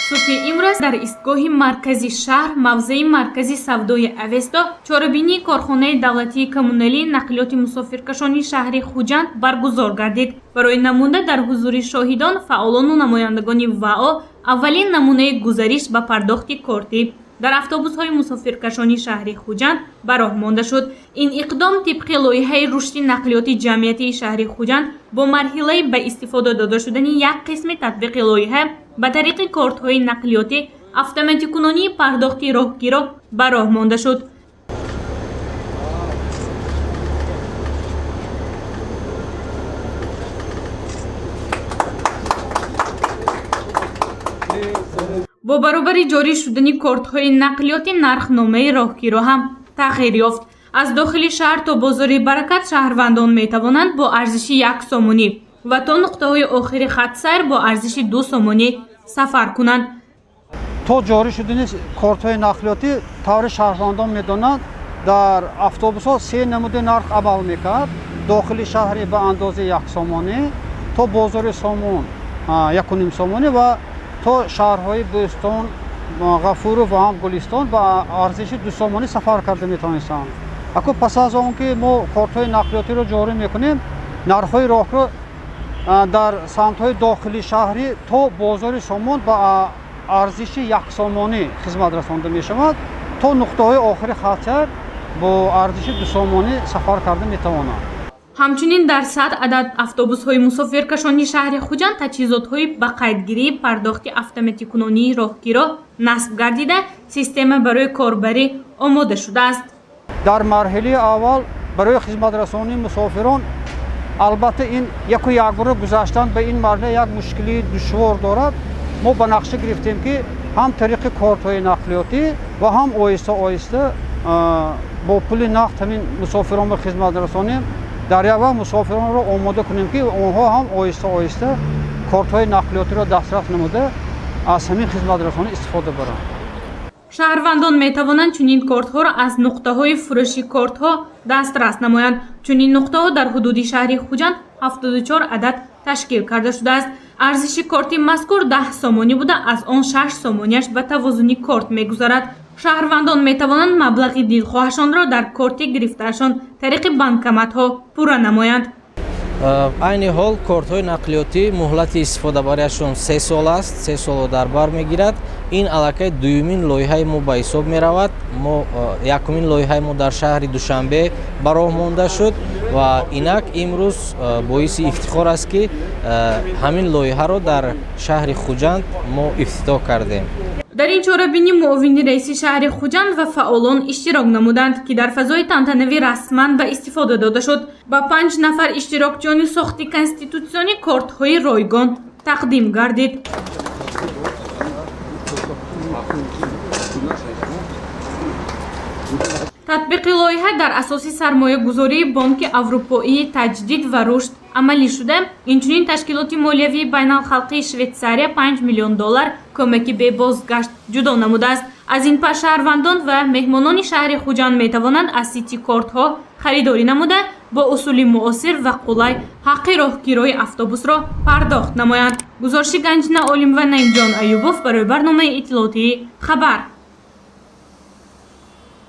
صبح امروز در ایستگاه مرکزی شهر موضع مرکزی سودای اوستا چاره‌بینی کارخانه دولتی کمونالی نقلیات مسافرکشانی شهر خوجند برگزار گردید. برای نمونه در حضور شاهدان، فعالان و نمایندگان واو اولین نمونه گزارش به پرداخت کارتی در اتوبوس‌های مسافرکشانی شهر خوجند به راه مانده شد. این اقدام طبق لایحه رشد نقلیات جمعیتی شهر خوجند با مرحله به استفاده داده شدن یک قسم تطبیق لایحه به طریق کارت‌های نقلیاتی اتوماتیک کنانی پرداخت راهگیرا به راه مانده شد. با برابر جاری شدن کارت‌های نقلیاتی نرخنامه راهگیرا هم تغییر یافت. از داخل شهر تا بازار برکت شهروندان می‌توانند با ارزش 1 سومانی و تا نقطه‌های آخر خط سیر با ارزش 2 سومانی سفر کنند. تا جاری شدن کارت‌های نقلیاتی طور شهروندان می‌دانند در اتوبوس‌ها 3 نمود نرخ عمل می‌کرد. داخل شهر به اندازه 1 سومانی، تا بازار سامان 1.5 سومانی و تا شهرهای بوستان، غفور و هم گلستان با ارزش 2 سومانی سفر کرده میتونستند. اما پس از آن که ما کارت‌های نقلیاتی را جاری میکنیم، نرخ‌های راهرو در سمت‌های داخلی شهری تا بازار سامان با ارزش 1 سومانی خدمت رسانده میشود، تا نقطه‌های آخر خط با ارزش 2 سومانی سفر کرده میتوانند. همچنین در 100 عدد اتوبوس‌های مسافرکشانی شهر خوجند تجهیزات‌های به قیدگیری پرداخت اتوماتیک کنانی راهگیرا نصب گردیده سیستم برای کاربری آماده شده است. در مرحله اول برای خدمت رسانی مسافران البته این یک بار گذشتن به این مرحله یک مشکلی دشوار دارد. ما به نقشه گرفتیم که هم طریق کارت‌های نقلیاتی و هم آهسته آهسته با پول نقد همین مسافران به خدمت رسانیم در یک وقت مسافران را آماده کنیم که آنها هم آهسته آهسته کارت‌های نقلیاتی را دسترس نموده از همین خدمت رسانی استفاده برند. شهروندان می توانند چنین کارت‌ها را از نقطه‌های فروشی کارت‌ها دسترس نمایند. چنین نقطه‌ها در حدود شهر خوجند 74 عدد تشکیل کرده شده است. ارزش کارت مذکور 10 سومانی بوده، از آن 6 سومانیش به توازنی کارت می‌گذرد. شهروندان می توانند مبلغ دلخواهشان را در کارت گرفته‌شان طریق بانکомат‌ها پوره نمایند. عین حال کارت‌های نقلیاتی مهلت استفاده برایشان 3 سال است. 3 سال در بر میگیرد. این علاقه دومین لایحه ما به حساب می رود. ما یکمین لایحه ما در شهر دوشنبه به راه مانده شد و اینک امروز باعث افتخار است که همین لایحه را در شهر خوجند ما افتتاح کردیم. در این چاره‌بینی معاون رئیس شهر خوجند و فعالان اشتراک نمودند که در فضای تنتنه‌ای رسما به استفاده داده شد. با 5 نفر اشتراکچیان ساخت کنستیتوسیونی کارت‌های رایگان تقدیم گردید. تطبیق لایحه در اساس سرمایه گذاری بانک اروپایی تجدید و رشد عملی شده. اینچنین تشکیلات مالیوی بین الخلقی شویتساریا 5 میلیون دلار کمکی به بازگشت جدا نموده است. از این پس شهروندان و مهمانان شهر خوجند می توانند از سیتی کارت ها خریداری نموده با اصول معاصر و قلای حق راهگیرای اتوبوس را پرداخت نمایند. گزارش گنجنه عالم و نعیم جان ایوبوف برای برنامه اطلاعاتی خبر.